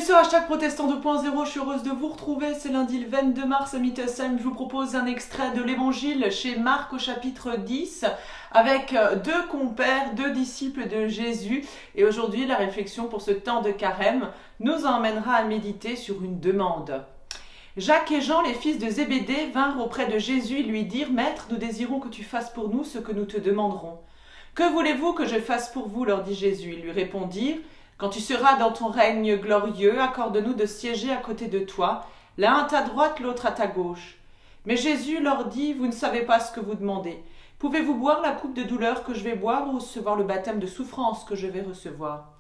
sur Hashtag Protestant 2.0, je suis heureuse de vous retrouver. C'est lundi le 22 mars à Mittelsheim. Je vous propose un extrait de l'évangile chez Marc au chapitre 10 avec deux compères, deux disciples de Jésus. Et aujourd'hui, la réflexion pour ce temps de carême nous emmènera à méditer sur une demande. Jacques et Jean, les fils de Zébédée, vinrent auprès de Jésus et lui dirent « Maître, nous désirons que tu fasses pour nous ce que nous te demanderons. »« Que voulez-vous que je fasse pour vous ?» leur dit Jésus. Ils lui répondirent « Quand tu seras dans ton règne glorieux, accorde-nous de siéger à côté de toi, l'un à ta droite, l'autre à ta gauche. » Mais Jésus leur dit « Vous ne savez pas ce que vous demandez. Pouvez-vous boire la coupe de douleur que je vais boire ou recevoir le baptême de souffrance que je vais recevoir ?»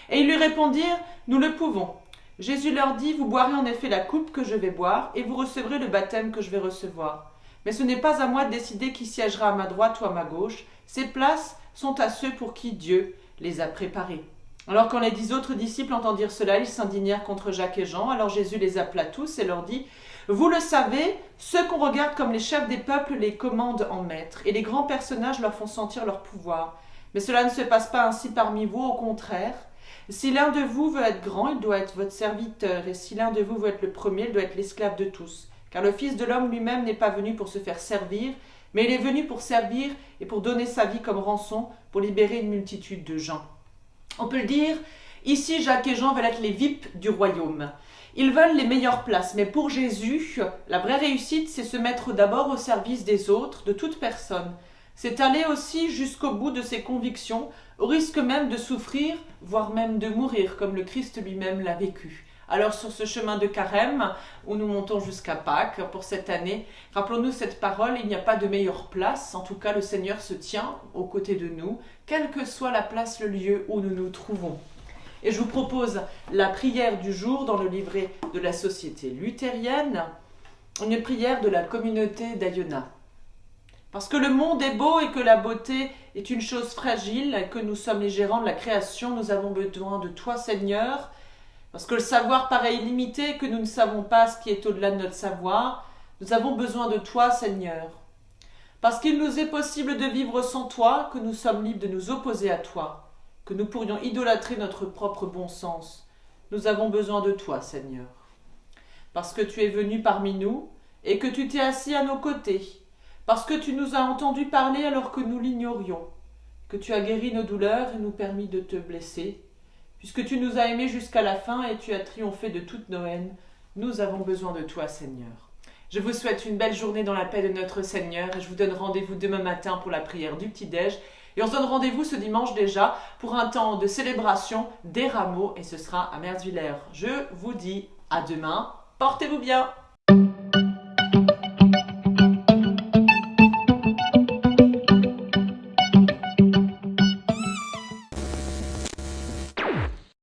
Et ils lui répondirent « Nous le pouvons. » Jésus leur dit « Vous boirez en effet la coupe que je vais boire, et vous recevrez le baptême que je vais recevoir. Mais ce n'est pas à moi de décider qui siégera à ma droite ou à ma gauche. Ces places sont à ceux pour qui Dieu les a préparées. » Alors quand les 10 autres disciples entendirent cela, ils s'indignèrent contre Jacques et Jean. Alors Jésus les appela tous et leur dit « Vous le savez, ceux qu'on regarde comme les chefs des peuples les commandent en maîtres, et les grands personnages leur font sentir leur pouvoir. Mais cela ne se passe pas ainsi parmi vous, au contraire. Si l'un de vous veut être grand, il doit être votre serviteur, et si l'un de vous veut être le premier, il doit être l'esclave de tous. Car le Fils de l'homme lui-même n'est pas venu pour se faire servir, mais il est venu pour servir et pour donner sa vie comme rançon, pour libérer une multitude de gens. » On peut le dire, ici Jacques et Jean veulent être les VIP du royaume. Ils veulent les meilleures places, mais pour Jésus, la vraie réussite, c'est se mettre d'abord au service des autres, de toute personne. C'est aller aussi jusqu'au bout de ses convictions, au risque même de souffrir, voire même de mourir, comme le Christ lui-même l'a vécu. Alors sur ce chemin de carême, où nous montons jusqu'à Pâques pour cette année, rappelons-nous cette parole, il n'y a pas de meilleure place, en tout cas le Seigneur se tient aux côtés de nous, quelle que soit la place, le lieu où nous nous trouvons. Et je vous propose la prière du jour dans le livret de la Société luthérienne, une prière de la communauté d'Aïona. Parce que le monde est beau et que la beauté est une chose fragile, et que nous sommes les gérants de la création, nous avons besoin de toi, Seigneur. Parce que le savoir paraît illimité et que nous ne savons pas ce qui est au-delà de notre savoir, nous avons besoin de toi, Seigneur. Parce qu'il nous est possible de vivre sans toi, que nous sommes libres de nous opposer à toi, que nous pourrions idolâtrer notre propre bon sens. Nous avons besoin de toi, Seigneur. Parce que tu es venu parmi nous et que tu t'es assis à nos côtés, parce que tu nous as entendus parler alors que nous l'ignorions, que tu as guéri nos douleurs et nous permis de te blesser, puisque tu nous as aimés jusqu'à la fin et tu as triomphé de toutes nos haines, nous avons besoin de toi, Seigneur. Je vous souhaite une belle journée dans la paix de notre Seigneur et je vous donne rendez-vous demain matin pour la prière du petit-déj. Et on se donne rendez-vous ce dimanche déjà pour un temps de célébration des rameaux et ce sera à Merzwiller. Je vous dis à demain, portez-vous bien.